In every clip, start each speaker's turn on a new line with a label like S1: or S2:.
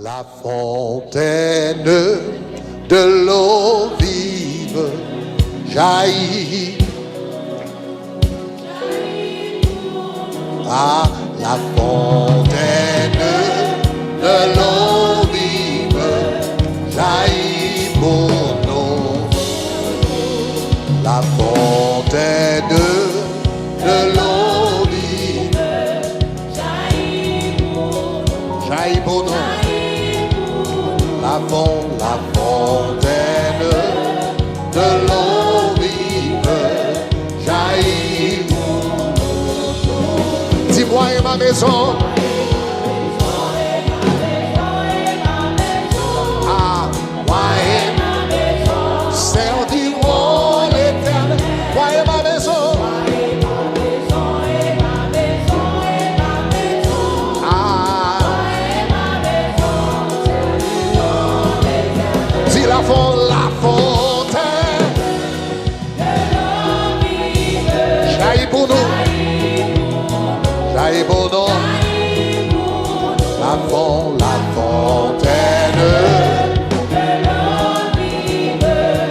S1: La fontaine de l'eau vive jaillit. Ah, la fontaine de l'eau vive jaillit pour nous. La fontaine de l'eau vive jaillit pour nous. La fontaine de l'eau vive jaillit pour nous. Dis-moi et ma maison. Ah, moi et ma maison servirons l'Éternel. Moi et ma maison. La fontaine jaillit pour nous, jaillit pour nous. La fontaine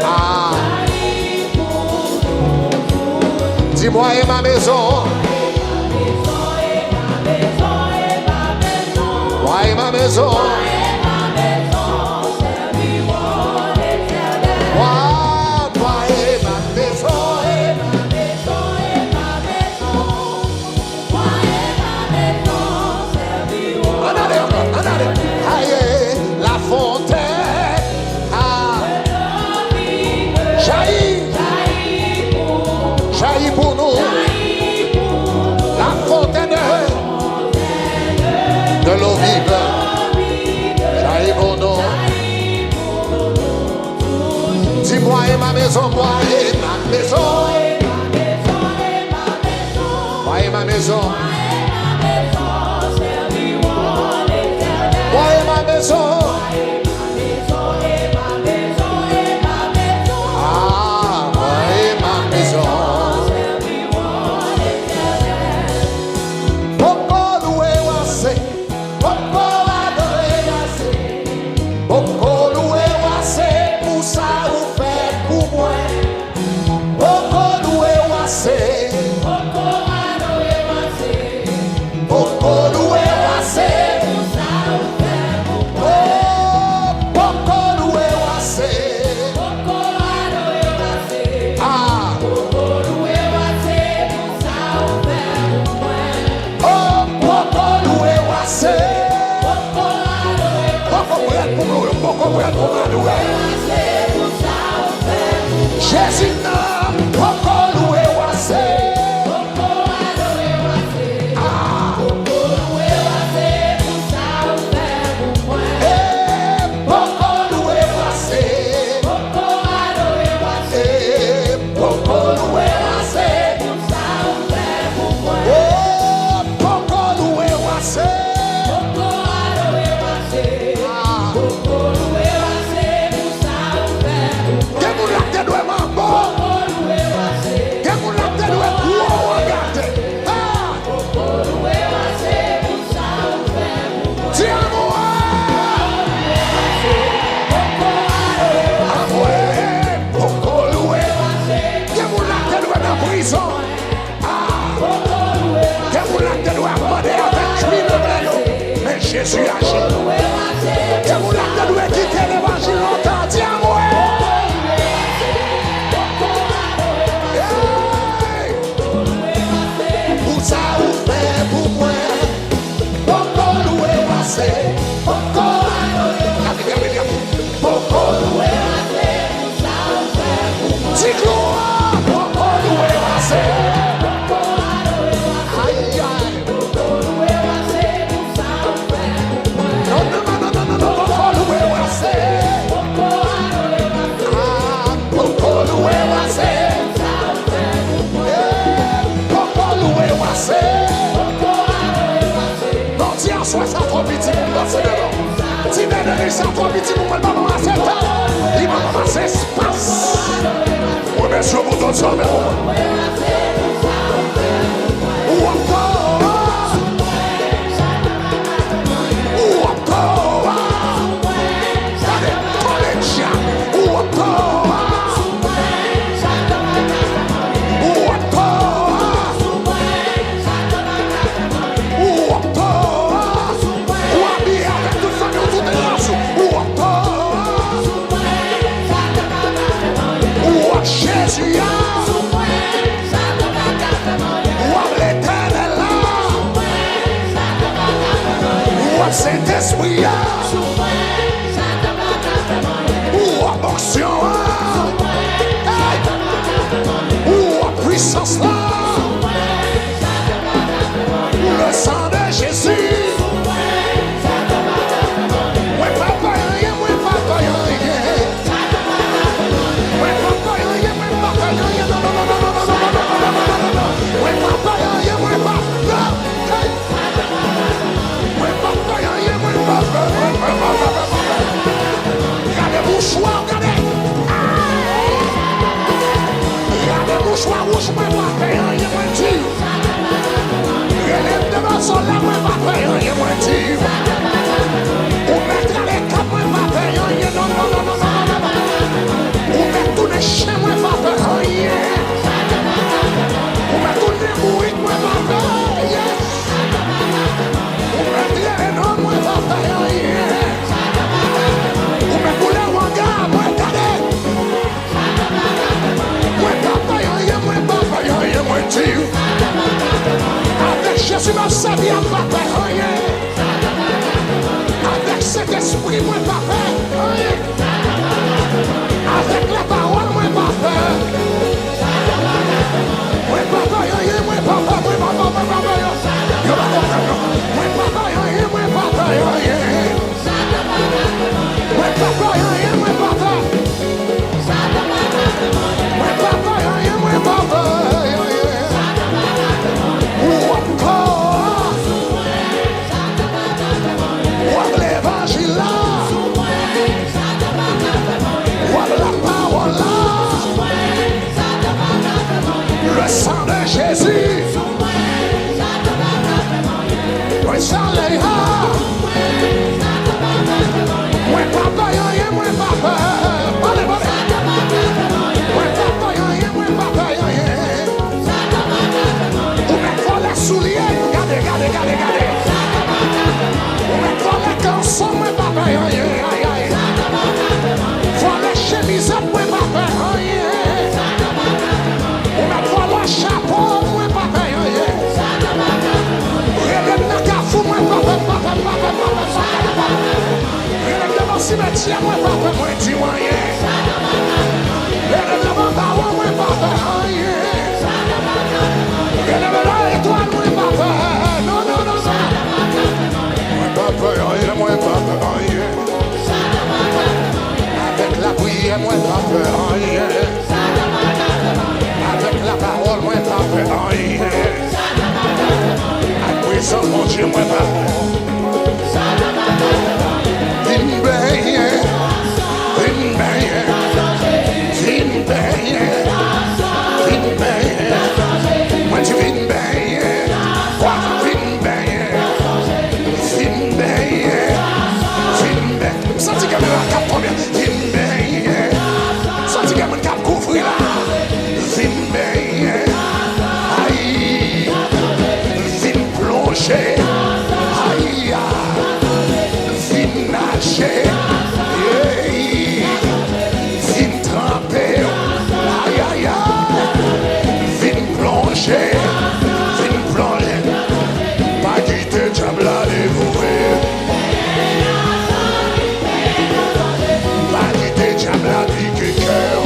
S1: ah. Dis-moi et ma maison. Moi et ma maison. La fontaine jaillit pour nous. La fontaine de l'eau vive jaillit pour nous. Dis-moi et ma maison, moi et ma maison. Moi et ma maison. Moi et ma maison. Ah, moi et ma maison. Beaucoup loué assez, beaucoup adoré assez, beaucoup loué assez pour ça vous faites pour moi. Beaucoup loué assez, beaucoup adoré assez, beaucoup loué assez. Jésus n'a pas loué assez. Ah, beaucoup loué assez pour ça vous faire pour moi. Beaucoup loué assez. Beaucoup adoré assez. Beaucoup loué assez pour ça vous faire pour moi. Beaucoup loué assez. Beaucoup adoré assez. Beaucoup loué assez pour ça vous faire pour moi. Jésus agit. Que vous l'avez quitté l'évangile longtemps, dis à moi. Pour ça vous fait pour moi. Beaucoup loué assez. Beaucoup loué assez. Pour ça vous fait pour moi. Dis gloire. Beaucoup loué assez. Sois sans trop pitié pour passer devant. Si vous sans trop pitié pour le moment à 7 ans, il va commencer espace. Oui, bien sûr, vous donnez ça, mais ou encore. Ou abortion, ou puissance là. Le sang de Jésus. Ouais, papa, rien, ouais, papa, rien. Ouais, papa, rien, ouais, papa, rien. Non, non, non, non, non, non, non, non, non, non, non. Ouais, papa, rien, ouais, papa. Ouais, papa, rien, ouais, papa. Regardez mon choix, regardez. Regardez mon choix, rouge, ouais, papa, rien, ouais, tu. Relève de ma sol, là, ouais, papa, rien, ouais, tu. Ou mettre les capes, ouais, papa, rien, non, non, non, non, non, non, non. Ou mettre tous les chiens, ouais, papa, rien. Ou mettre tous les mouilles, ouais, papa, rien. Ou mettre les noms, ouais, papa, rien. Ou mettre tous les regards, ouais, regardez. Ouais, papa, rien, ouais, papa, rien, ouais, tu. Avec Jésus, ma servi à papa, rien. Avec cet esprit, moi, papa, rien. Avec la parole, moi, papa. Ouais, papa, rien, moi, papa, moi, papa, moi, papa, yo, papa, moi, papa, rien, moi, papa, rien. Ouais, papa, rien, moi, papa. Ouais, papa, rien, moi, papa, rien. L'évangile là, la parole là, le sang de Jésus, oui, ça l'est là. Oui, papa, rien, oui, papa, allez, oui, papa, rien, oui, papa, rien. Vous mettez les souliers, regardez, regardez, regardez, regardez. Faut les cançons, moi, papa, rien, rien. Faut les chemisettes, moi, papa, rien. Faut le chapeau, moi, papa, rien. Relève le cafou, moi, papa, papa, papa, papa. Relève le cimetière, moi, papa, moi, dis rien. Relève le baron, moi, papa, rien. Relève l'étoile, moi, papa. Non, non, non, non. Papa, rien, moi, papa, rien. Avec la prière, moi, papa, rien. Avec la parole, moi, papa, rien. Avec puissance, mon Dieu, moi, papa. Vin bien, vin bien, vin bien, vin bien. Moi, tu vin bien, quoi, vin bien. Senti que la cap combien? Vim bien. Senti que mon cap couvrir là. Vim bien. Aïe. Vim plonger. Aïe. Vim nager. Vim tremper. Aïe aïe aïe. Vim plonger. Vim plonger. Pas quitter diable à dévouer. La vie que cœur.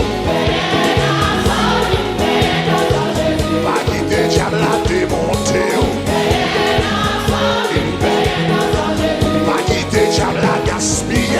S1: Pas quitter diable à démonter. Pas quitter diable à gaspiller.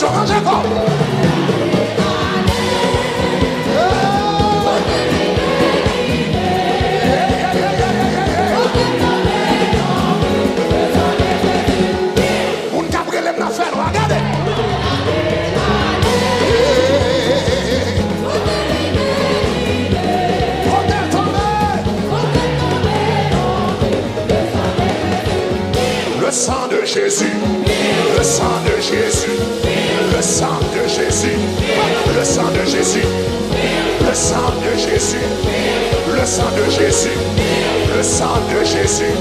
S1: dimension, range encore. Moun kapre lem na fè, regardez. Le sang de Jésus, le sang de Jésus, le sang de Jésus, le sang de Jésus, le sang de Jésus, le sang de Jésus, le sang de Jésus,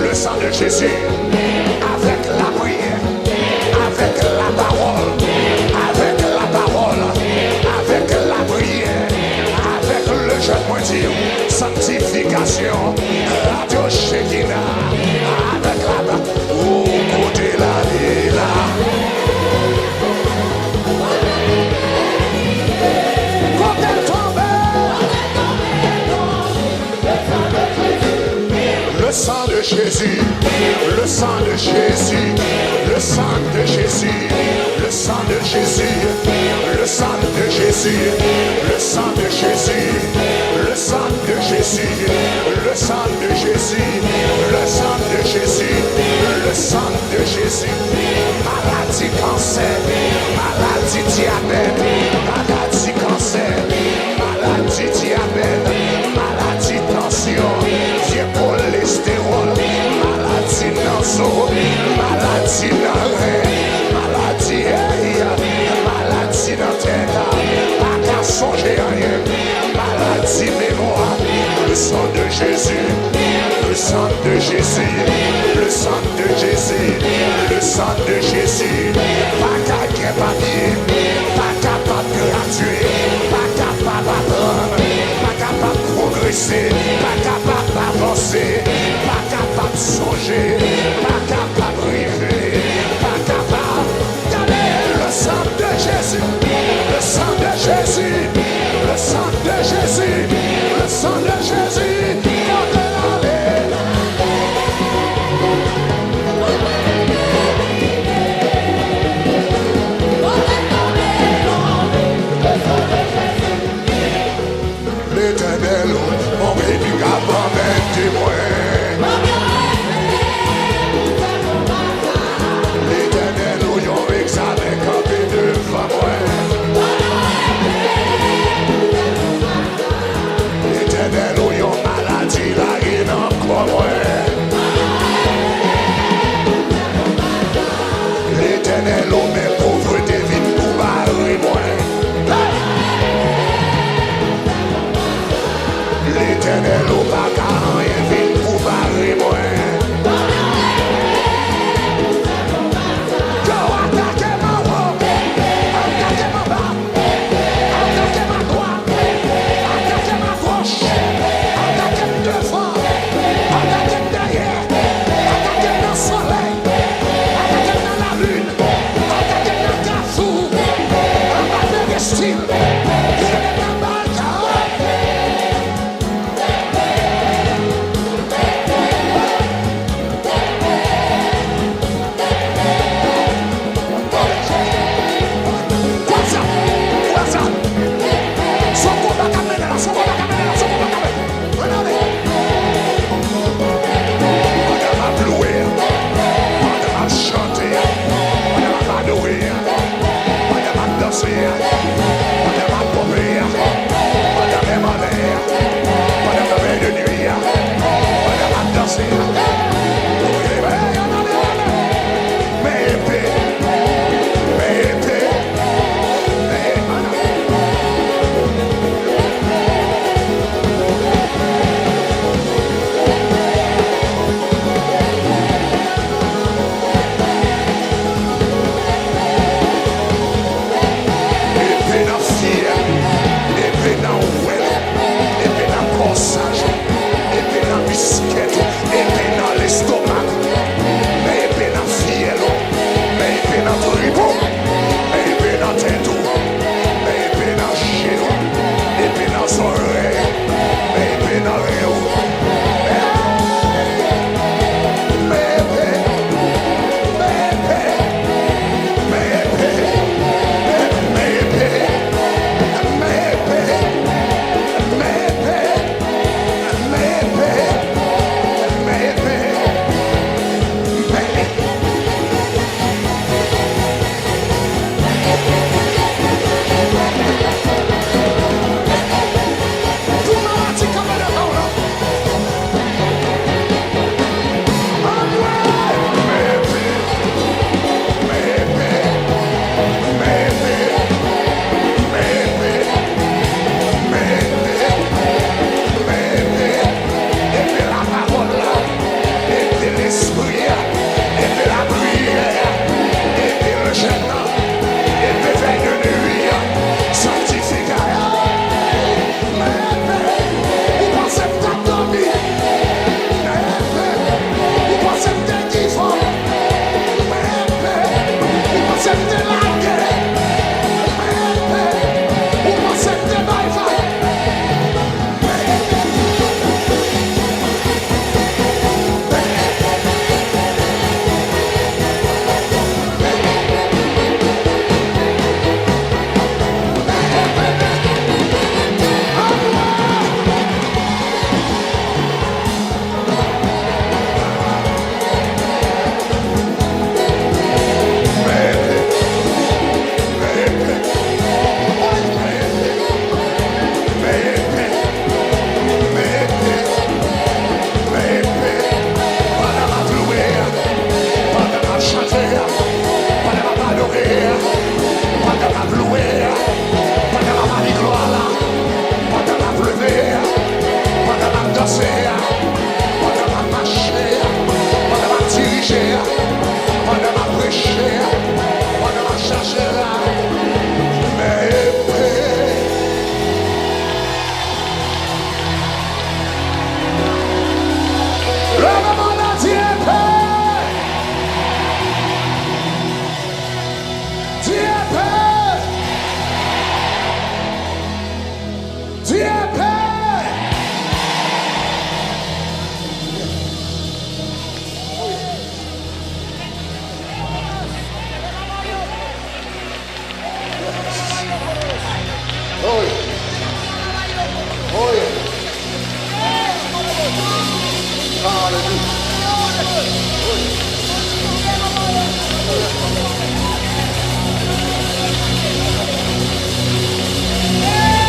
S1: le sang de Jésus, avec la prière, avec la parole, avec la parole, avec la prière, avec le jeûne moindre, sanctification, Adorasyon Shekinah, avec la côté là et là. Le sang de Jésus, le sang de Jésus, le sang de Jésus, le sang de Jésus, le sang de Jésus, le sang de Jésus, le sang de Jésus, le sang de Jésus, le sang de Jésus, le sang de Jésus. Maladie cancer, maladie diabète, maladie cancer, maladie diabète, maladie tension, vieux cholestérol, maladie nanso, maladie nan rein, maladie maladie nan tête, pas qu'à songer rien, maladie mémoire, le sang de Jésus, le sang de Jésus, le sang de Jésus, le sang de Jésus, pas qu'à gain papier, pas capable de gratuit, pas capable d'apprendre, pas capable de progresser, pas capable d'avancer, pas capable de songer, pas capable de rêver, pas capable d'aller. Le sang de Jésus, le sang de Jésus, le sang de Jésus, le sang de Jésus, chanter, pas de adorer, pas de louer, pas de dire gloire, pas de pleurer, pas de danser, pas de marcher, pas de diriger, pas de prêcher, pas de chercher là, mais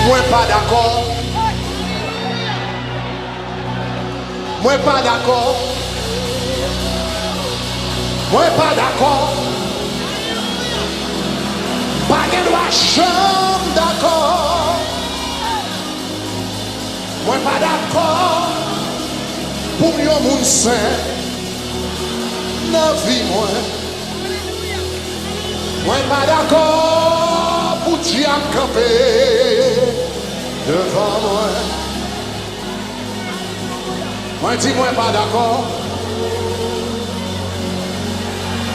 S1: moi pas d'accord. Moi pas d'accord. Moi pas d'accord. Pas de droit chambre d'accord. Moi pas d'accord. Pour yon moun saint dans vie moi. Moi pas d'accord pour Dieu camper devant moi. Moi dis moi pas d'accord.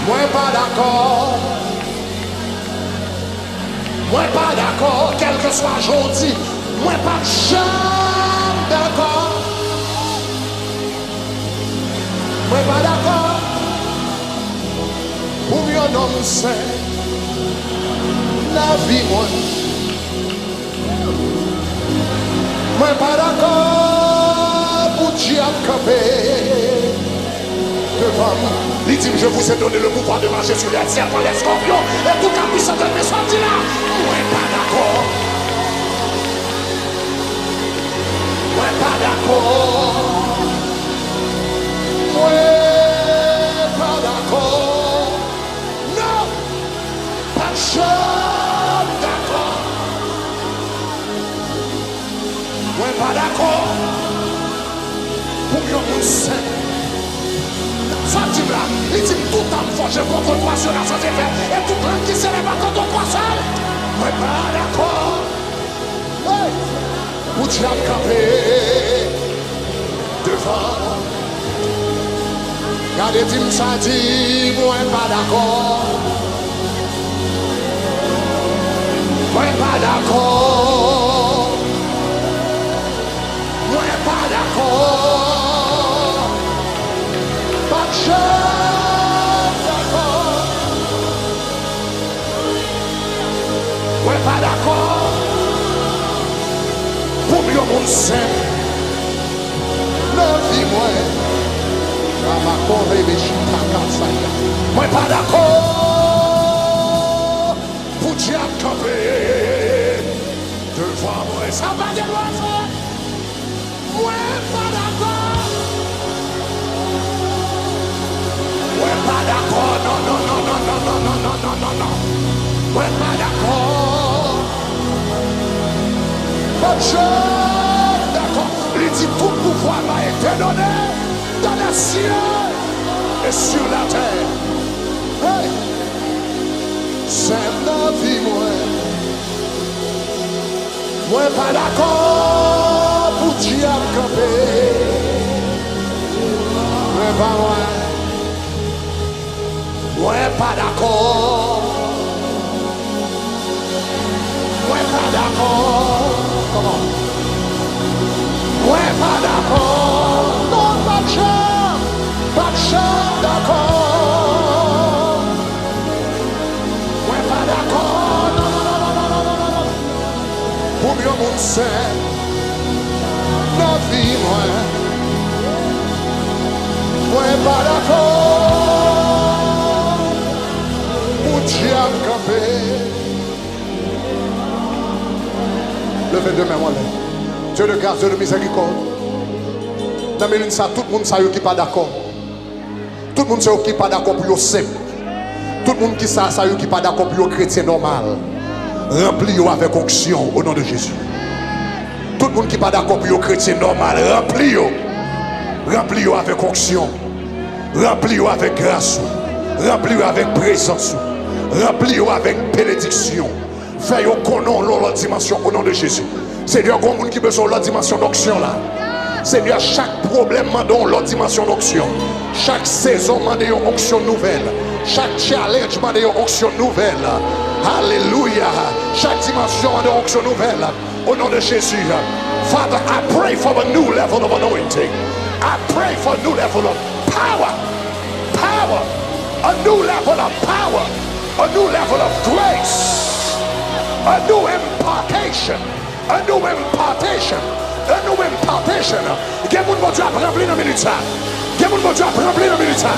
S1: Moi pas d'accord. Moi pas d'accord, quel que soit aujourd'hui. Moi pas jamais d'accord. Moi pas d'accord. Pour mieux homme saint la vie moi. Moi pas d'accord pour Dieu camper devant moi. Il dit, je vous ai donné le pouvoir de marcher sur les serpents, les scorpions et toute la puissance de mes sorties là. Moi pas d'accord. Moi pas d'accord. Moi pas d'accord. Non, pas jamais d'accord. Moi pas d'accord. Pour que vous saint. Sorti là, il dit tout en forge contre toi sera sans effet. Et tout plan qui se lève contre toi seul. Moi pas d'accord. Hey. Pour Dieu camper devant. Regardez, dis-moi ça dit, moi pas d'accord. Moi pas d'accord. Moi pas d'accord. Pas d'accord. Ouais, pas d'accord. Pour mieux mon saint. Le vie moi. Moi pas d'accord. Pour Dieu camper devant moi. Ça va de l'oiseau. Moi pas d'accord. Ouais, pas d'accord, non, non, non, non, non, non, non, non, non, non, non. Ouais, pas d'accord. Pas de chose, d'accord. Il dit tout pouvoir m'a été donné dans les cieux et sur la terre. Hey, c'est la vie, moi. Moi, pas d'accord pour Dieu camper. Mais pas moi. Ouais, pas d'accord. Ouais, pas d'accord. Comment? Ouais, pas d'accord. Non, pas de chant, d'accord. Ouais, pas d'accord. Non, non, non, non, non, non, non. Pour mieux mon saint, la vie, moi. Ouais, pas d'accord. Dieu a campé. Levez demain, moi. Dieu de grâce, Dieu de miséricorde. Dans mes ça, tout le monde sait qui n'est pas d'accord. Tout le monde sait qui n'est pas d'accord pour eux simple.
S2: Tout le monde qui ça qui pas d'accord pour un chrétien normal, remplis-le avec onction au nom de Jésus. Tout le monde qui pas d'accord pour un chrétien normal, remplis-le avec onction. Remplis-le avec grâce. Remplis-le avec présence. Remplis-le avec bénédiction. Fais-le connaître l'autre dimension au nom de Jésus. Seigneur, il y a monde qui a besoin de l'autre dimension d'onction là. Seigneur, chaque problème m'a donné l'autre dimension d'onction. Chaque saison m'a donné une onction nouvelle. Chaque challenge m'a donné une onction nouvelle. Alléluia. Chaque dimension m'a donné une onction nouvelle. Au nom de Jésus. Father, I pray for a new level of anointing. I pray for a new level of power. Power. A new level of power. A new level of grace. A new impartation. A new impartation. A new impartation. Quel monde va Dieu remplir dans minute ça? Quel monde va Dieu remplir dans minute ça?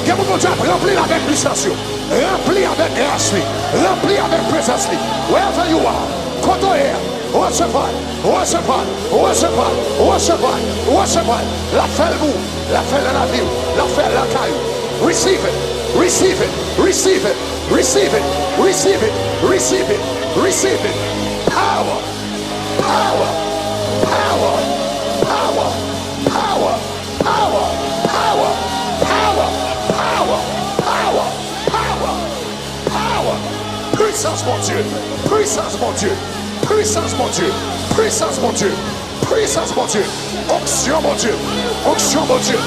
S2: Quel monde va Dieu remplir avec puissance? Remplir avec grâce. Remplir avec présence. Wherever you are. Quand on est, recevoir. La fait le bout. La fait dans la ville. La fait la caille. Receive it. Receive it. Receive it. Receive it. Receive it. Receive it. Receive it. Power. Power. Power, power, power, power, power, power, power, power, power, power. Puissance mon Dieu, puissance mon Dieu, puissance mon Dieu, puissance mon Dieu, puissance mon Dieu, onction mon Dieu, onction mon Dieu,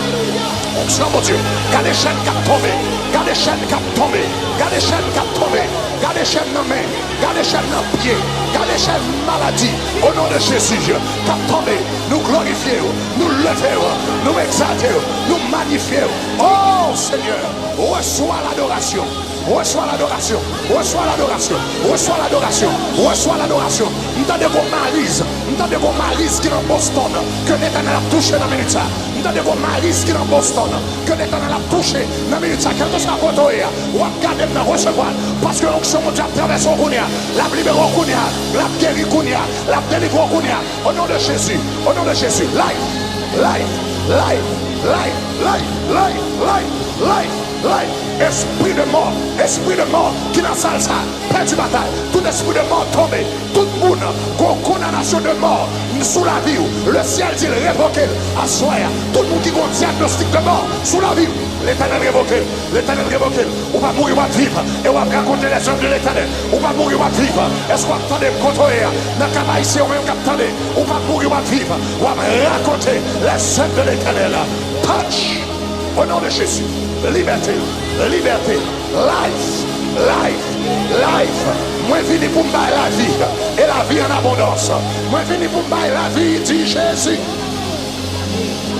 S2: onction mon Dieu. Garde les chaînes qui ont tombé, garde les chaînes qui ont tombé, garde les chaînes qui ont tombé, garde les chaînes dans main, garde les chaînes dans pied. Car les chaînes maladie, au nom de Jésus, qu'à tomber, nous glorifions, nous levons, nous exaltons, nous magnifions. Oh Seigneur, reçois l'adoration, reçois l'adoration, reçois l'adoration, reçois l'adoration, reçois l'adoration. Nous avons des malices qui est dans Boston, que l'Éternel a touché dans la minute. Nous avons des malices qui est dans Boston, que l'Éternel a touché dans la minute. Quel que soit le côté, ou à garder de recevoir, parce que l'onction mondiale traverse au Kounia, la libère au Kounia. La guéri Kounia, la délivrance Kounia, au nom de Jésus, au nom de Jésus. Life, life, life, life, life, life, life, life, life. Esprit de mort qui dans salle ça, perdu bataille. Tout esprit de mort tombé, tout le monde, condamnation de mort sous la vie. Le ciel dit révoqué, assoir. Tout le monde qui a un diagnostic de mort sous la vie. L'Éternel révoqué, l'Éternel révoqué. On va mourir, on va vivre. Et on va raconter les œuvres de l'Éternel. On va mourir, on va vivre. Est-ce qu'on va attendre contrôler? Dans le cas ici, on va attendre. On va mourir, on va vivre. On va raconter les œuvres de l'Éternel. Touch. Au nom de Jésus. Liberté, liberté. Life, life, life. Moi, je viens pour me bailler la vie. Et la vie en abondance. Moi, je viens pour me bailler la vie, dit Jésus.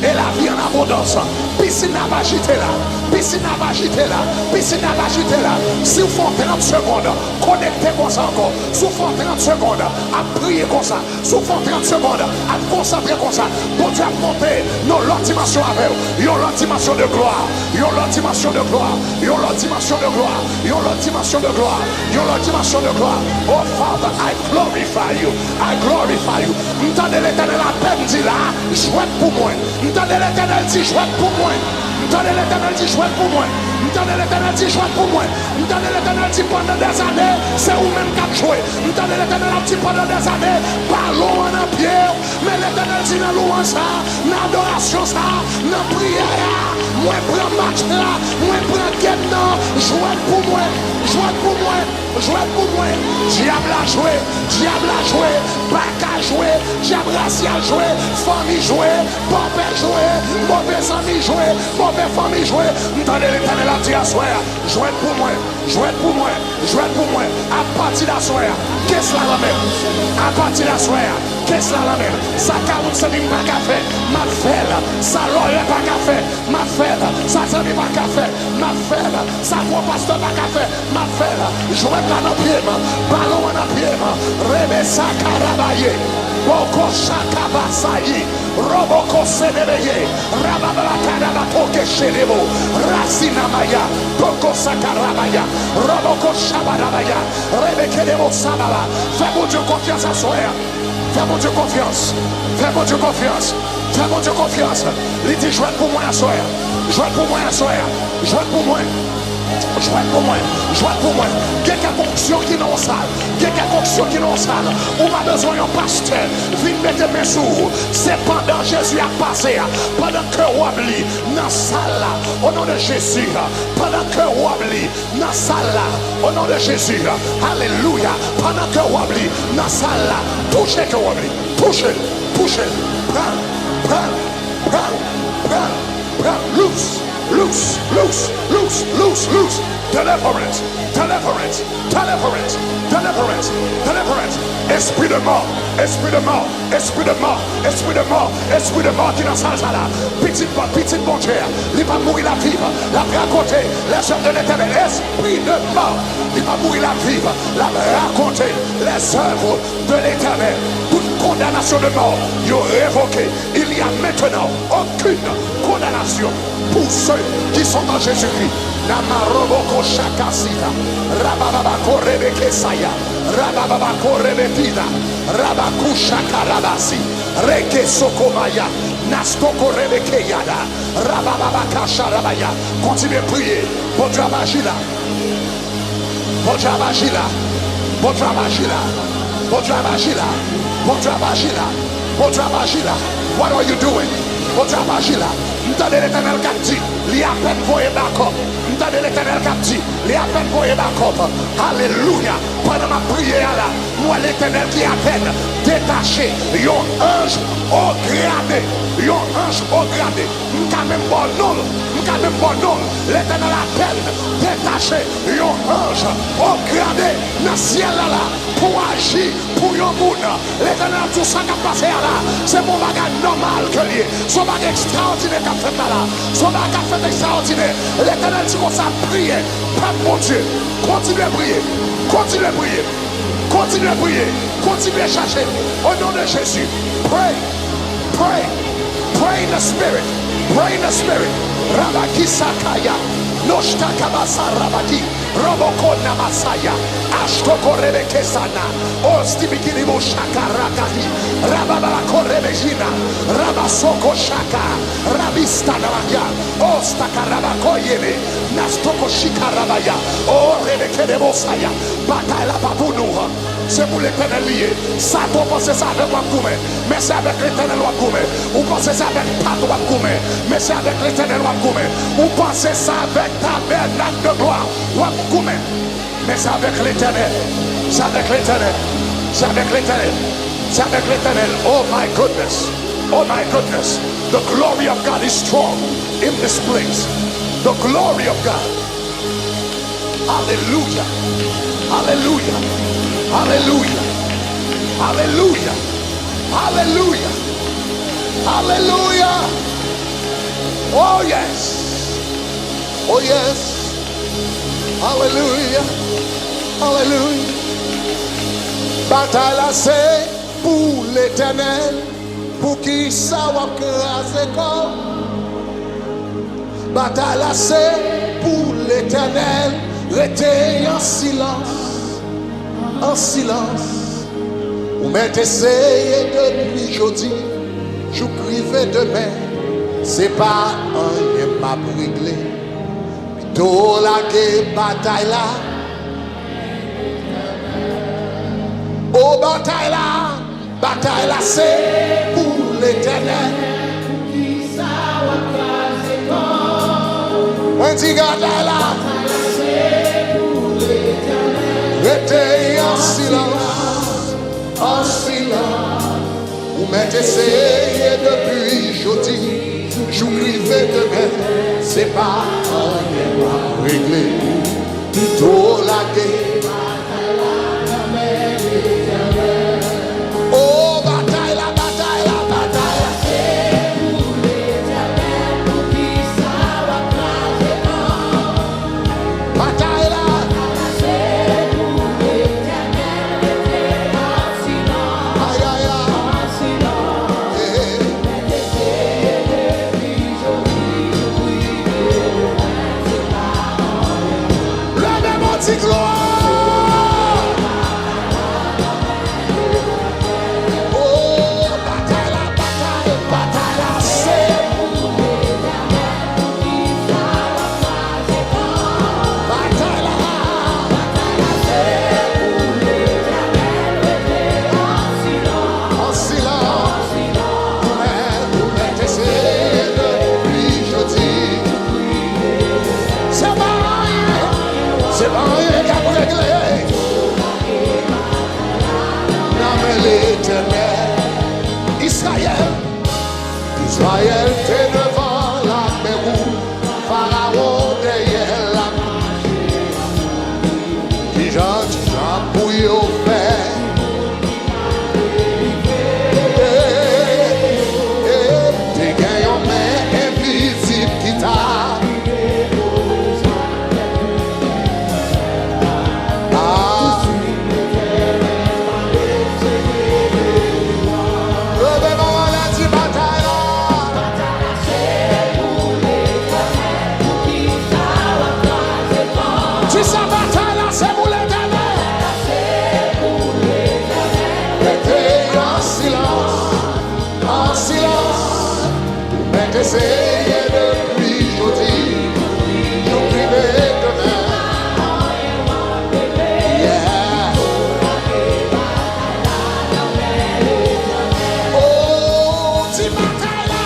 S2: Et la vie en abondance. Piscine à agiter là. Piscine à agiter là. Piscine à agiter là. Si vous faites 30 secondes, connectez comme ça encore. Si vous faites 30 secondes, à prier comme ça. Si vous faites 30 secondes, à concentrer comme ça. Pour Dieu monter dans l'autre dimension avec vous. Il y a l'autre dimension de gloire. Il y a l'autre dimension de gloire. Il y a l'autre dimension de gloire. Il y a l'autre dimension de gloire. Il y a l'autre dimension de gloire. Oh Father, I glorify you. I glorify you. M'entendez l'Éternel à peine dit là, jouez pour moi. M'entendez l'Éternel dit jouez pour moi. M'entendez l'Éternel dit jouez pour moi. M'entendez l'Éternel dit jouez pour moi. M'entendez l'Éternel dit pendant des années, c'est vous-même qui avez joué. M'entendez l'Éternel dit pendant des années, parlons en pierre. Mais l'Éternel dit dans louange ça, dans adoration ça, dans prière. Moi prends match là, moi prends guette là, jouez pour moi, jouez pour moi. Jouez pour moi, diable a joué, bac a joué, diable racial joué, famille joué, papa joué, mauvais ami joué, mauvais famille joué. M'entendez l'Éternel a dit à soir, jouez pour moi, jouez pour moi, jouez pour moi. À partir d'assoir, qu'est-ce la ramène? À partir d'assoir, qu'est-ce la ramène? Ça 45 000 pas qu'à faire, ma fête, ça l'aurait pas qu'à faire, ma fête, ça s'en est pas qu'à faire, ma fête, ça gros pasteur pas qu'à faire, ma fête, jouez pas dans pied, ballon en pied, rebe sa carabaye, boko chaka basayi, roboko senebeye, rababla carabato que chelebo, racina maya, boko sakarabaya, roboko shabarabaya, rebe kedebo sabala. Fais mon Dieu confiance à soi. Fais mon Dieu confiance. Fais mon Dieu confiance. Fais mon Dieu confiance. Il dit jouez pour moi à soi. Jouez pour moi à soi. Jouez pour moi. Jouez pour moi. Jouez pour moi. Quelqu'un fonction qui n'en salle. Quelqu'un fonction qui n'en salle. On a besoin d'un pasteur. Viens mettre mes sous. C'est pendant Jésus a passé. Pendant que Wabli dans la salle là. Au nom de Jésus. Pendant que Wabli dans la salle là. Au nom de Jésus. Alléluia. Pendant que Wabli dans la salle là. Touchez que Wabli. Touchez. Touchez. Prends. Loose. Deliverance. Esprit de mort qui dans sa là. Petite bon Dieu. Il va mourir la vivre. La raconter les œuvres de l'éternel. Esprit de mort. Il va mourir la vivre. La raconter les œuvres de l'éternel. Toute condamnation de mort, il est révoqué. Il y a maintenant aucune condamnation pour ceux qui sont en Jésus-Christ. Namaroboko Shakasita, Rababako Rebeke Saya, Rababako Rebetida, Rabaku Shakarabasi, Reke Sokomaya, Nastoko Rebeke Yada, Rababaka Sharabaya. Continuez à prier. Bon Dieu agit là. Bon Dieu agit là. Bon Dieu agit là. Bon Dieu agit là. Bon Dieu agit là. Bon Dieu agit là. What are you doing? Bon Dieu agit là. M'tendez l'éternel qui dit, il y a peine voyé d'accord. M'tendez l'éternel qui dit, il y a peine voyé d'accord. Alléluia. Pendant ma prière là, moi l'éternel qui a peine détaché, yon ange au gradé. Yon ange au gradé. M'ka même bon non. L'éternel a peine détaché, yon ange au gradé. Dans ciel là, pour agir, pour yon moun. L'éternel tout ça qui a passé là, c'est mon bagage normal que lié. Son bagage extraordinaire qu'a fait là. Son bagage fait extraordinaire. L'éternel dit qu'on s'est prié. Pas mon Dieu. Continuez à prier. Continuez à prier. Continuez à prier. Continuez à chercher. Au nom de Jésus. Pray. Pray. Pray in the spirit. Pray in the spirit. Rabaki Sakaya. Noshtakabasa Rabaki. Roboko Namasaya. Ashtoko Rebeke Sana. Ostibikini Moshaka Rakati. Rababa Korebejina. Rabasoko Shaka. Rabista Namaya. Ostakarabako Yeme. Nastoko Shikarabaya. Oh Rebeke de Mosaya. Bataille là pas pour nous. C'est pour l'éternel lié. Ça, vous pensez ça avec moi, mais c'est avec l'éternel Wakoumé. Vous pensez ça avec Pat Wakoumé, mais c'est avec l'éternel Wakoumé. Vous pensez ça avec tabernacle de gloire Wakoumé, mais c'est avec l'éternel. C'est avec l'éternel. C'est avec l'éternel. C'est avec l'éternel. Oh my goodness. Oh my goodness. The glory of God is strong in this place. The glory of God. Hallelujah. Hallelujah. Hallelujah. Hallelujah. Hallelujah. Hallelujah. Oh yes. Oh yes. Hallelujah. Hallelujah. Bataille là c'est pour l'éternel. Pour qui ça va craser corps. Bataille là c'est pour l'éternel. Restez en silence. En silence, ou m'êtes essayé depuis jeudi, je privé demain, c'est pas un yé m'a réglé. Plutôt la guerre bataille là, oh bataille là c'est pour l'éternel. On dit bataille là. Restez en silence, Vous m'êtes essayé depuis jeudi, j'oubliais demain, c'est pas un réglé, plutôt la guerre. Oh, bataille, la bataille, la bataille. C'est pour l'éternel, pour qui ça va craser fort. Bataille là. C'est pour l'éternel, restez en silence. Aïe, aïe, aïe. En silence. Vous essayé depuis jeudi, j'oubliais demain, c'est pas un réglé. Le même anti-gloire. Bataille essayé depuis jeudi, j'oublierai demain. Yeah. Oh, dis bataille là.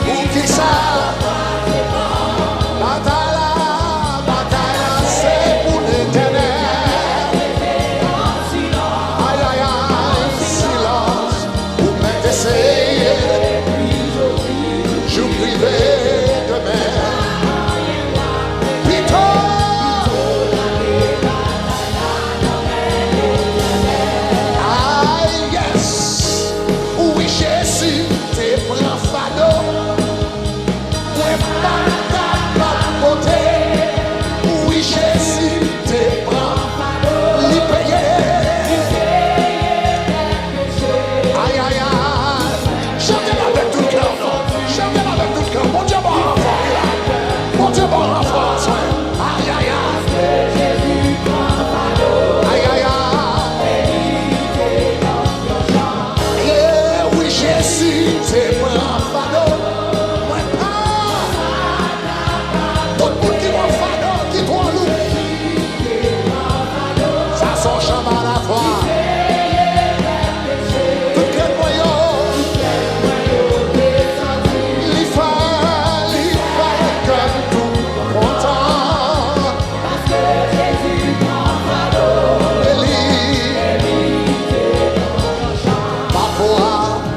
S2: Pour qui ça? Bataille là, c'est pour l'éternel. Aïe, aïe, aïe, silence. Pour m'essayer, j'oublierai demain. Oui, Jésus, t'es prends fado. Ouais, pas côté. Oui, Jésus, t'es prends fado. L'y payer. Aïe, aïe, aïe. Chantez avec tout le cœur, non? Chantez avec tout le cœur. Mon Dieu, bon enfant, là. Mon Dieu, bon enfant, aïe, aïe, aïe. Aïe, aïe, aïe. Jésus, c'est moi un fado, moi pas. Tout le monde qui voit fado, qui voit loup. Ça son chant à la fois. Tout quel moyen, il fallait que tout content. Parce que Jésus prend fado.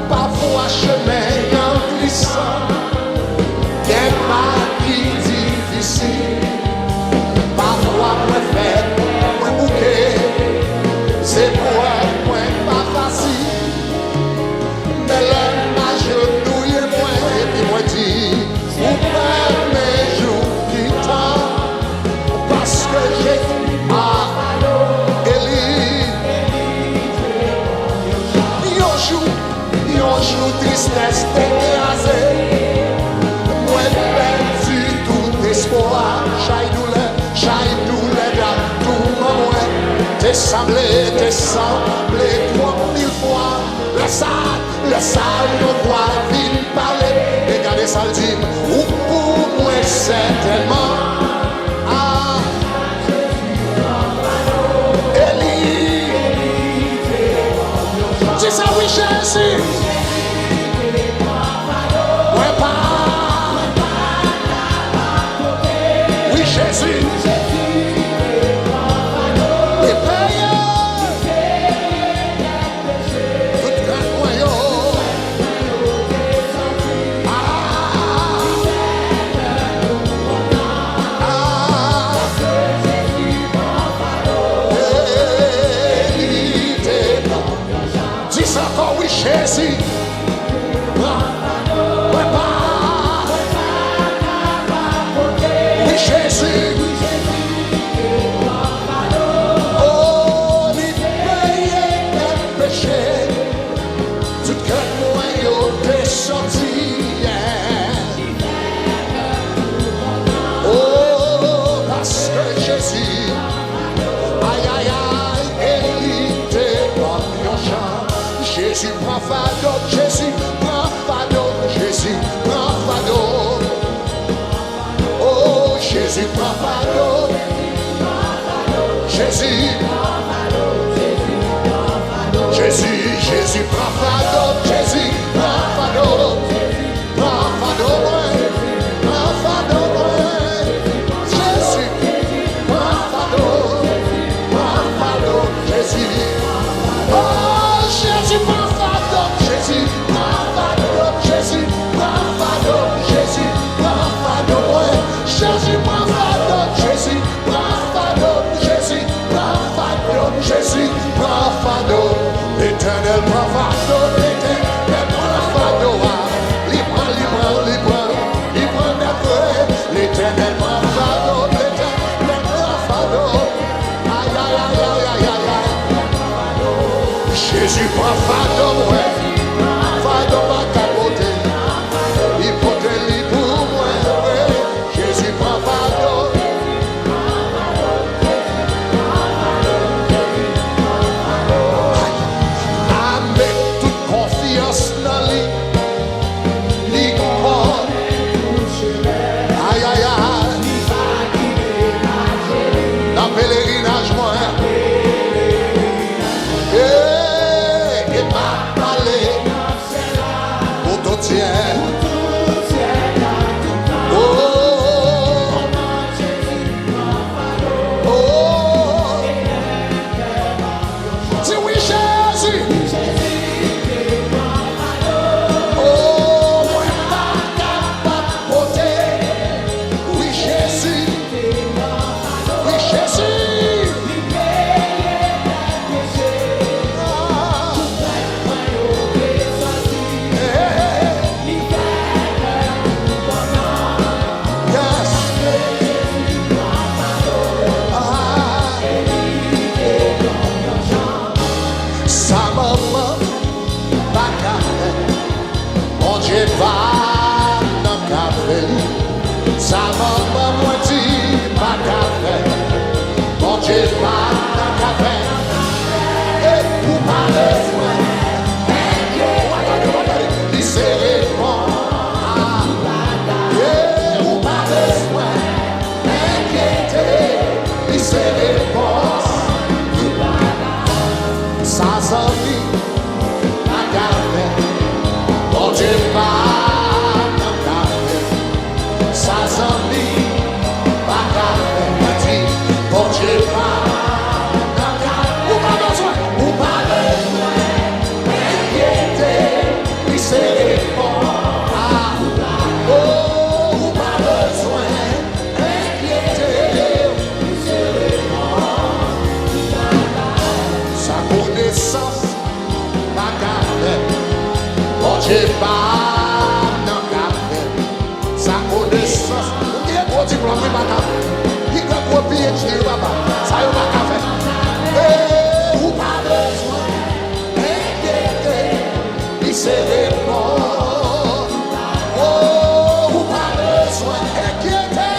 S2: Parfois chemin en glissant, des maquis difficiles. Parfois moi fait, moi bouquet, c'est pour moi pas facile. Mais l'homme m'a genouillé moi et puis moi dit, vous prenez mes jours qui tendent, parce que j'ai yon jour tristesse écrasée, moi perdu tout espoir, j'aille douleur dans tout mon moi. T'es semblé 3000 fois, le sale me voit vite parler, et garder ça le dit, ou pour moi certainement. Ah, Élie, dis ça oui Jésus. Jésus, les payeurs, tout grand royaume. Dis ça encore, oui, Jésus. Jésus, oh, il payait mes péchés, tout cœur noyau t'es sorti. Oh, parce que Jésus, aïe, aïe, aïe, Élie t'es comme un chant. Jésus prend fado, Jésus prend fado, Jésus prend fado. Jésus prend fado, Jésus prend fado, Jésus prend fado, Jésus prend fado, prend fado, prend fado, Jésus prend fado, Jésus. Oh, Jésus prend fado, Jésus prend fado, Jésus prend fado, Jésus prend fado, Jésus prend fado, Jésus prend fado, Jésus prend fado, Jésus prend fado, l'éternel. Ça maman moi dit pas qu'à faire. Bon Dieu pas qu'à faire. Et pour pas besoin. Il s'est répond. Et pour pas besoin. Inquiéter. Il s'est répond. Ça s'envie. Pas qu'à faire. Bon Dieu pas. J'ai pas dans café, ça connaissance. Il est gros diplôme, il pas café. Il est gros PhD, papa. Ça y pas café. Eh, ou pas besoin d'inquiéter, il se répond. Oh, ou pas besoin d'inquiéter,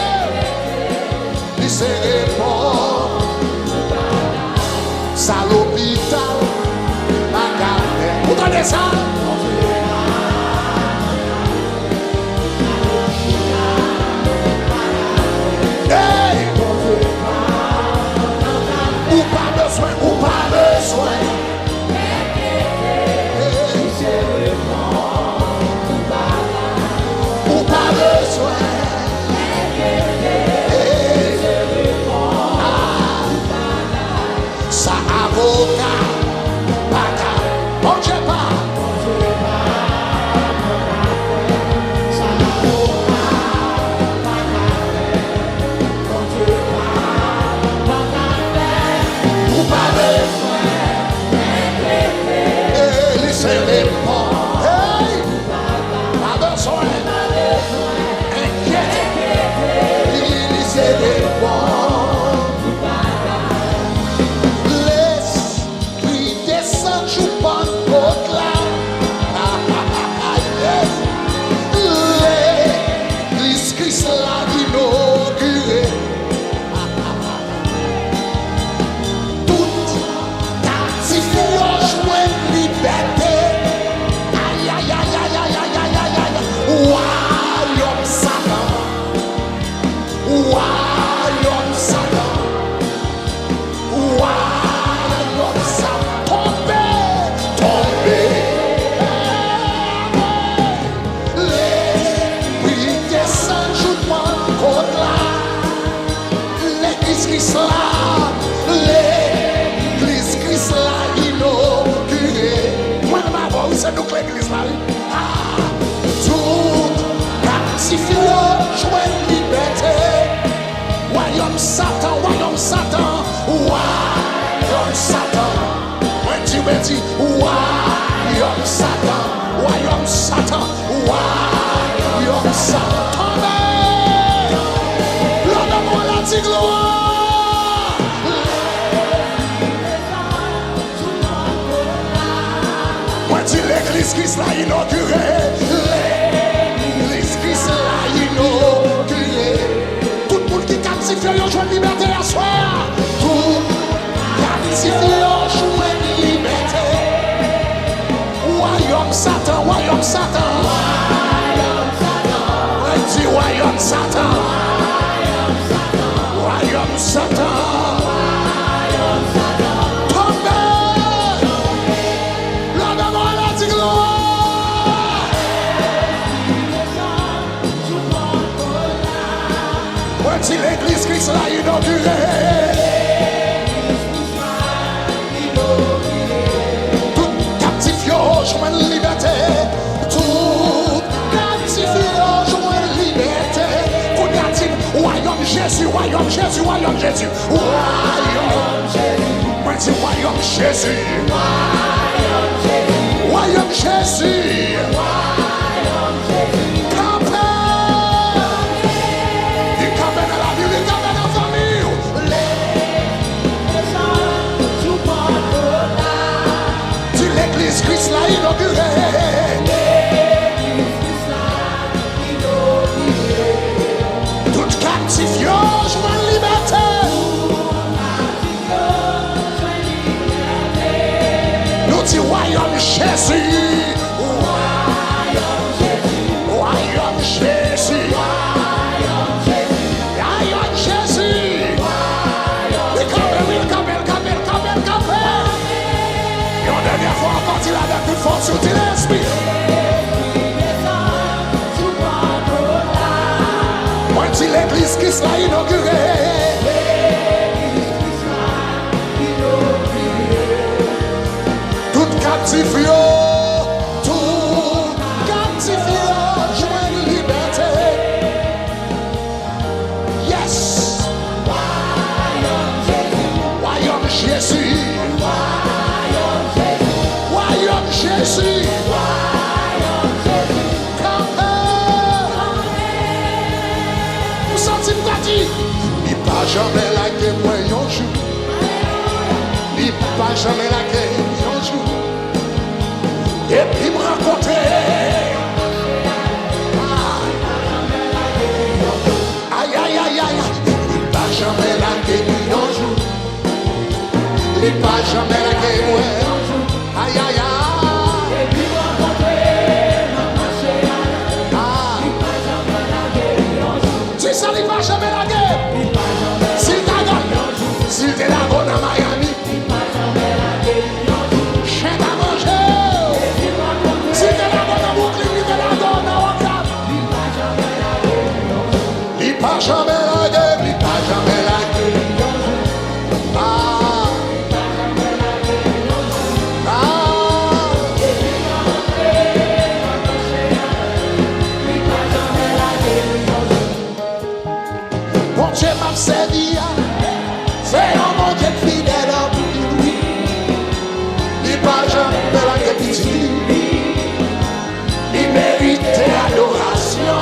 S2: il se répond. Ça l'hôpital, pas café. Vous entendez ça? L'église qui sera inaugurée, l'église qui sera inaugurée. Tout le monde qui captive, il y a une liberté à soir. Tout captive, il y a une liberté. Royaume Satan, royaume Satan. On dit royaume Satan. Royaume Satan. Si l'église qui sera inaugurée, tout captif joue une liberté, tout captif joue une liberté. Qu'on y a-t-il royaume Jésus, royaume Jésus, royaume Jésus, royaume Jésus. Moi dis royaume Jésus, royaume Jésus, royaume Jésus. Christ l'a inauguré. l'église qui sera inaugurée. Tout captif, tout captif, joint liberté. Yes. Royaume Jésus. Royaume Jésus. Vous sentez pas dit? Il pas jamais la guerre, moi, un jour. Il pas jamais la guerre, un jour. Et puis me rencontrer. Aïe, aïe, aïe, aïe. Il pas jamais la guerre, un jour. Il pas jamais la guerre, moi. Aïe, aïe, aïe. Ça n'est pas jamais la guerre. S'il t'a donné, s'il te la donne à Miami, chien à manger. S'il te la donne à Brooklyn, il te la donne à Oakland. Il pas jamais la guerre, il pas jamais la guerre. Dieu m'a servi, c'est un bon Dieu fidèle à lui. Il pas jamais la guérison. Il mérite adoration.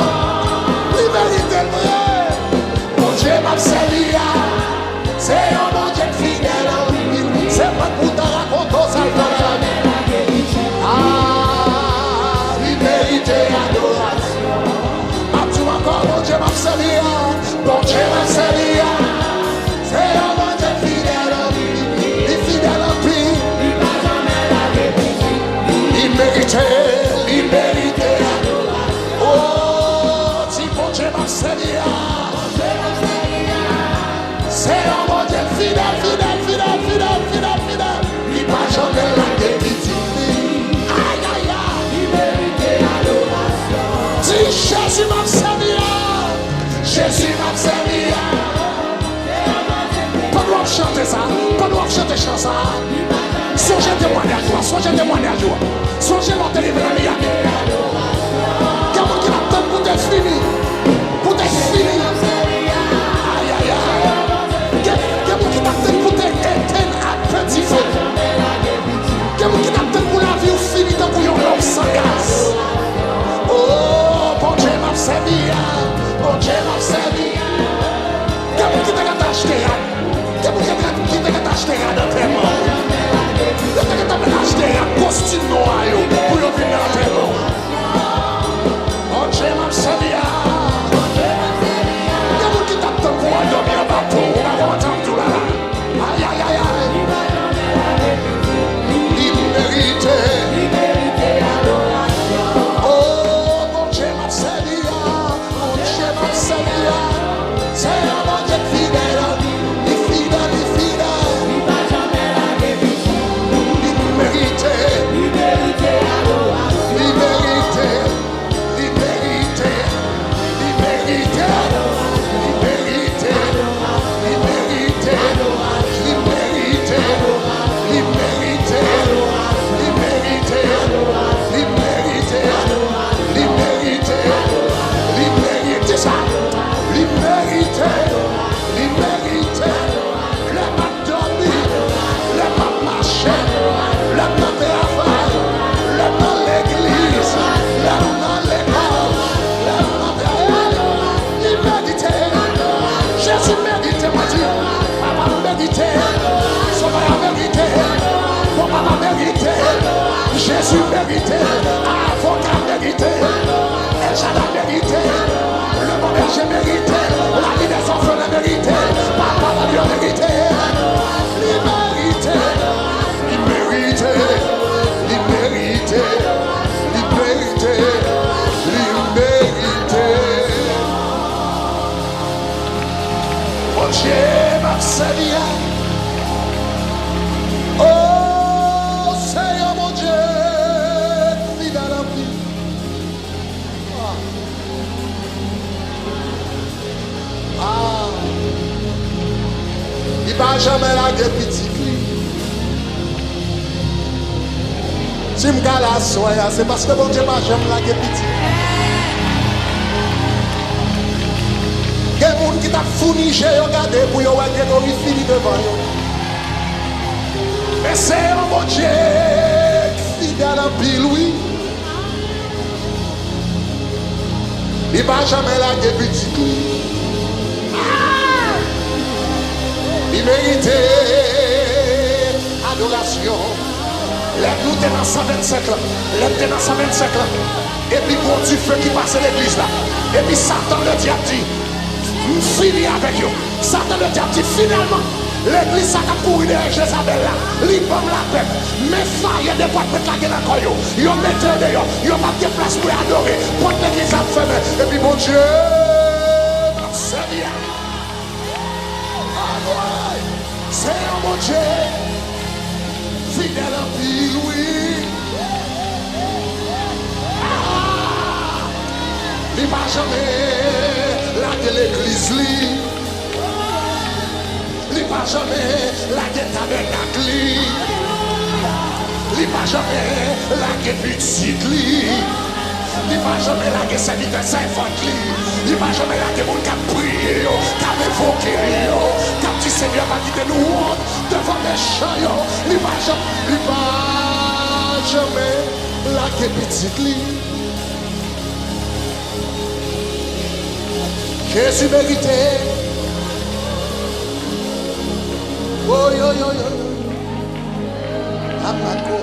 S2: Il mérite le vrai. Mon Dieu m'a servi, c'est un bon Dieu fidèle à lui. C'est pas pour te raconter ça. Ah, il mérite adoration. As-tu encore mon Dieu m'a servi? Bon Dieu m'a servi, c'est un bon Dieu fidèle à lui, il est fidèle à lui. Il va jamais la guérison. Il méritait oh, si bon Dieu m'a servi, c'est un bon Dieu fidèle, fidèle, fidèle, fidèle, fidèle, fidèle. Il va jamais la guérison. Aïe, aïe, aïe. Il méritait adoration. Si Jésus m'a servi, Jésus m'a servi. Pas de chanter ça, pas de chanter chanson. Songez témoignage, songez témoignage. Songez leur délivrer la Miami. Comment qu'il attend pour te finir? Pour te finir. Aïe, aïe, aïe. Comment qu'il attend pour te éteindre à petit feu? Comment qu'il attend pour la vie ou finir dans bouillon l'homme sans gaz? Oh, bon Dieu m'a servi. Bon Dieu m'a servi. Comment qui t'a acheté? Comment qui t'a acheté dans tes mains? Comment qui t'a acheté un costume noir pour le venir dans tes mains? Bon Dieu m'a servi. Comment qui t'a pour dormir en bateau? On va entendre tout là. Aïe, aïe, aïe, aïe. Il méritait. C'est un bon Dieu fidèle, il est fidèle, il est fidèle. Il va jamais la guérison. Il méritait adoration. Il méritait, il méritait, il méritait, il méritait, il méritait, il méritait, il méritait, il méritait, il méritait, il méritait, il méritait ça. Il méritait, le m'a dormi, le m'a marché, le m'a travail, le m'a l'église, le m'a l'école, le m'a il méritait, Jésus méritait, moi dit, papa méritait, son père méritait, mon papa méritait, Jésus méritait, avocat méritait, El Shaddai méritait, le bon berger méritait, la vie des enfants méritait, papa Dieu méritait, il méritait, il méritait, il méritait, il méritait, il méritait. Mon Dieu m'a servi. Oh Seigneur mon Dieu, fidèle à lui. Il va jamais la petit. Si je me la soya, c'est parce que bon Dieu va jamais la petit. Il y a des gens qui t'a fourni, regardé pour y avoir Grégory fini devant eux. Mais c'est un bon Dieu fidèle en pile, oui. Il ne va jamais la petit. Il méritait adoration. Les nous dans 125 ans. Les dans 125 ans. Et puis pour du feu qui passe l'église là. Et puis Satan le diable dit, fini avec eux. Satan le diable dit, finalement, l'église ça a couru derrière Jézabel là. L'ibam la paix. Mais faille des portes mettre la gueule encore yo. Yo mettez dehors. Yo pas de place pour adorer. Porte l'église a fermé. Et puis bon Dieu, c'est bien. C'est un bon Dieu, fidèle en pile, oui. Il ne va jamais laguer l'église, il ne va jamais laguer tabernacle, il ne va jamais laguer petite, il ne va jamais laguer serviteur Saint-Fante, il ne va jamais laguer mon qui a prié, qui a évoqué, qui a dit Seigneur va quitter nous devant les chants, il ne va jamais laguer petite. Jésus méritait. Oh yo yo yo. Amako.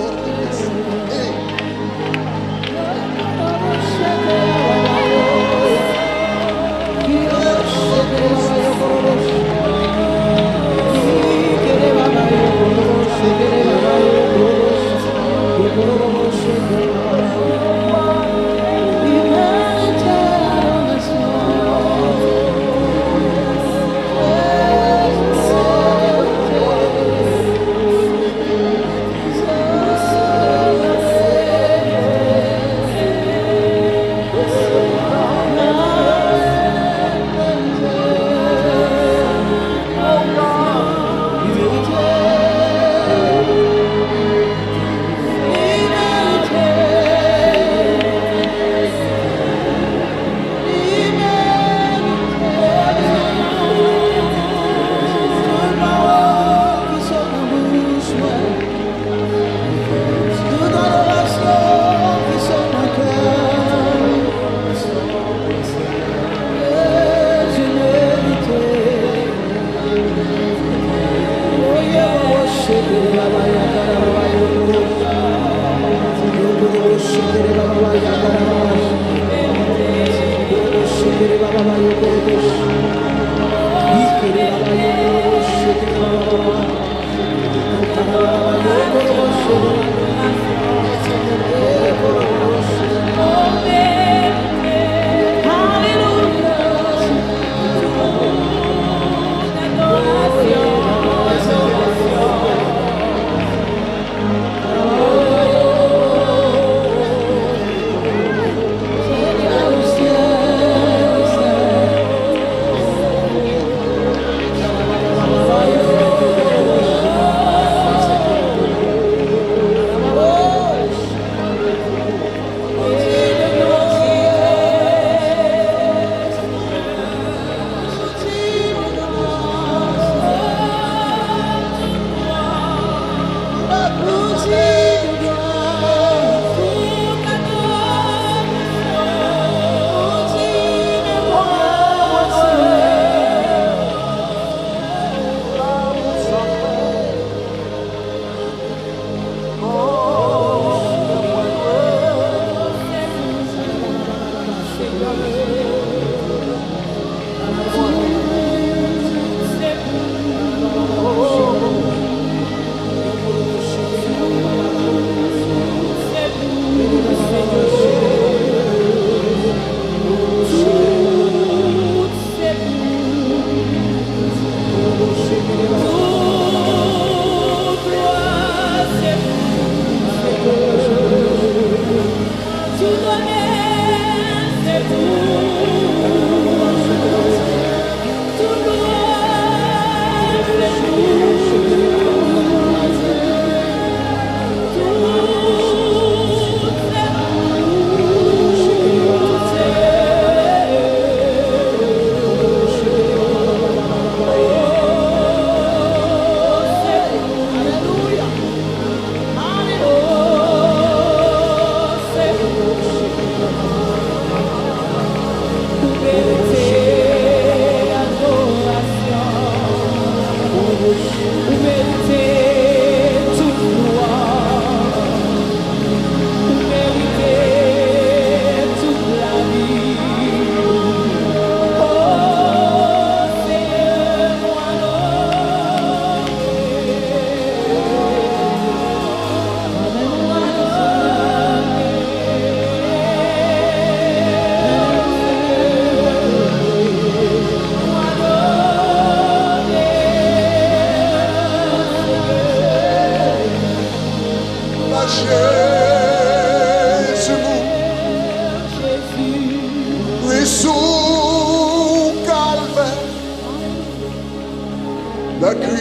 S2: Le Christ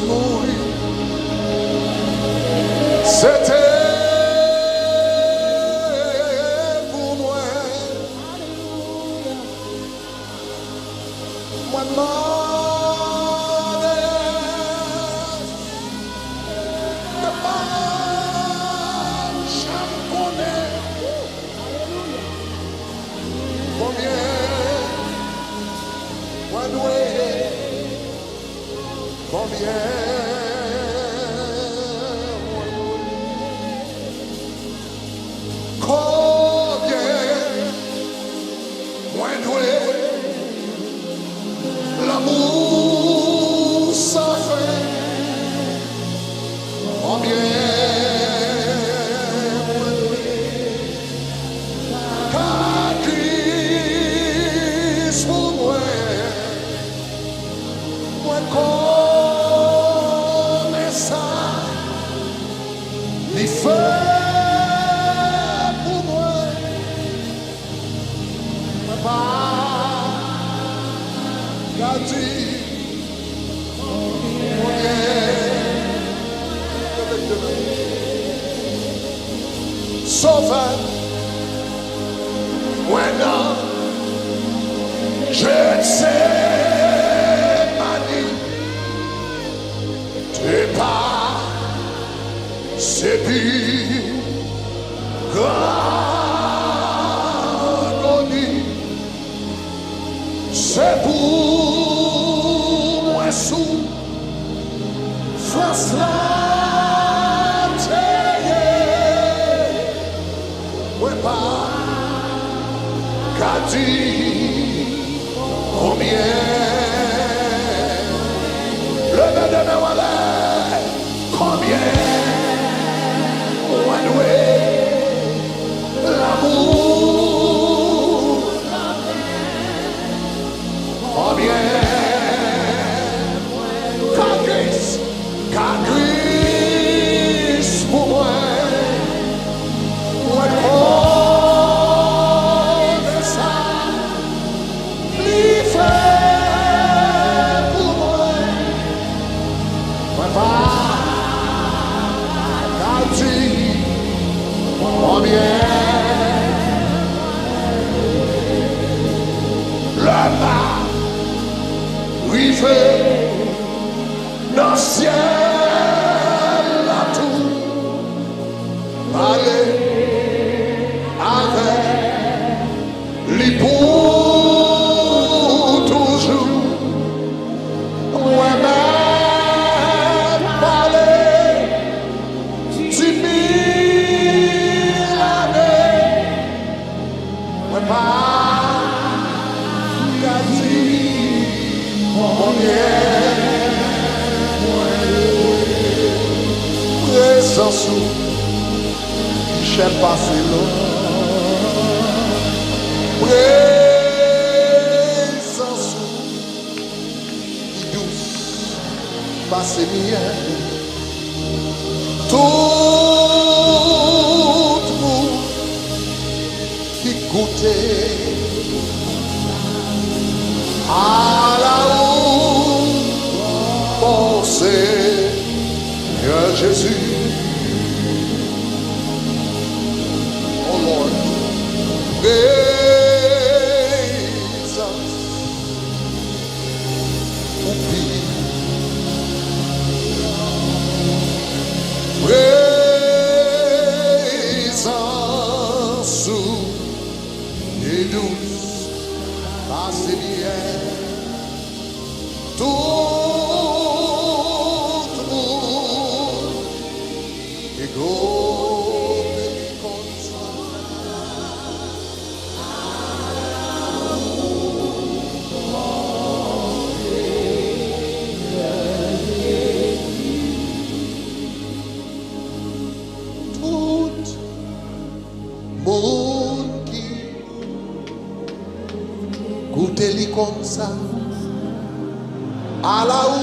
S2: mourit. C'était pour moi. Moi demandais de pas jamais connaître combien moi doué, combien. L'amour sans fin, combien car Christ pour moi connais ça, il fait pour moi, pas gâté. Sauveur, maintenant, je ne sais pas dire, t'es pas, c'est plus grand, c'est pour moi sous France là. Qu'a dit combien le de mes wallet, combien ouanoué l'amour, combien qu'a Christ pour moi. Dans le ciel, la tour, parler avec lui pour toujours. Moi-même parler du mille années. Moi pas gâter combien. Présence où j'aime passer l'eau. Présence où douce passer bien. Tout vous qui goûtez à la haut pensée. Jésus, oh Lord, praise us, praise us, et douce, passez bien, tout. Goûtez-les comme ça, à la où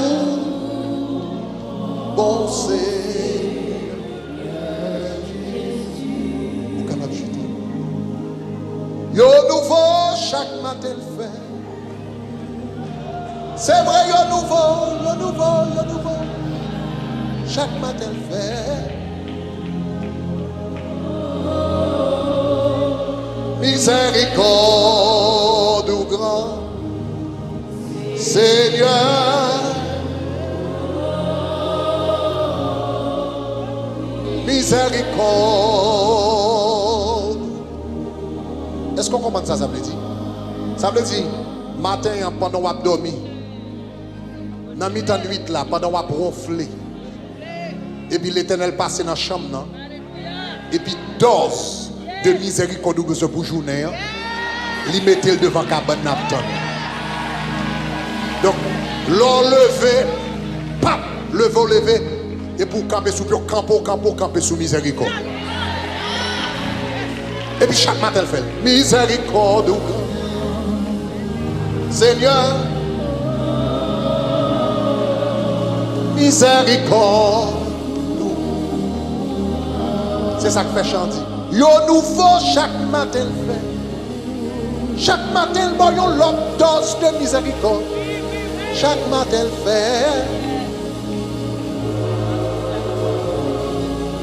S2: bon c'est. Vous capable de chuter. Yo nouveau chaque matin le fait. C'est vrai, yo nouveau. Chaque matin le fait. Miséricorde ou grand Seigneur. Miséricorde. Est-ce qu'on comprend ça, ça veut dire? Ça veut dire, matin, pendant qu'on a dormi, dans la mi-temps nuit là, pendant qu'on a ronflé, et puis l'Éternel passe dans la chambre, et puis dose de miséricorde pour journée, il mettait devant la cabane Napton. Donc, l'enlever, pap, lever, et pour camper sous camper sous miséricorde. Et puis chaque matin, elle fait miséricorde, Seigneur, miséricorde. C'est ça que fait chanter. Yo nouveau chaque matin le fait. Chaque matin le bon l'autre dose de miséricorde. Chaque matin le fait.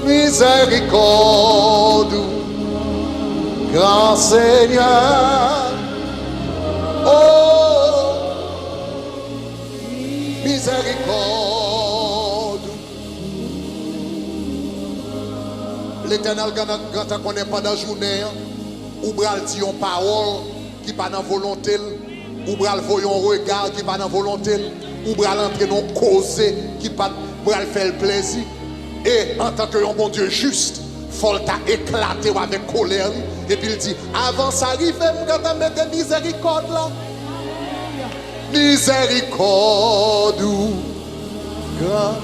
S2: Miséricorde, grand Seigneur. Oh, miséricorde. L'Éternel, quand on n'est pas dans la journée, ou bral dit une parole qui n'est pas dans la volonté, ou bral voyait un regard qui n'est pas dans la volonté, ou bral entrer dans une cause qui n'est pas bral faire le plaisir. Et en tant que un bon Dieu juste, il faut éclater avec colère. Et puis il dit, avant ça arrive, quand on met des miséricordes là. Miséricorde, grand.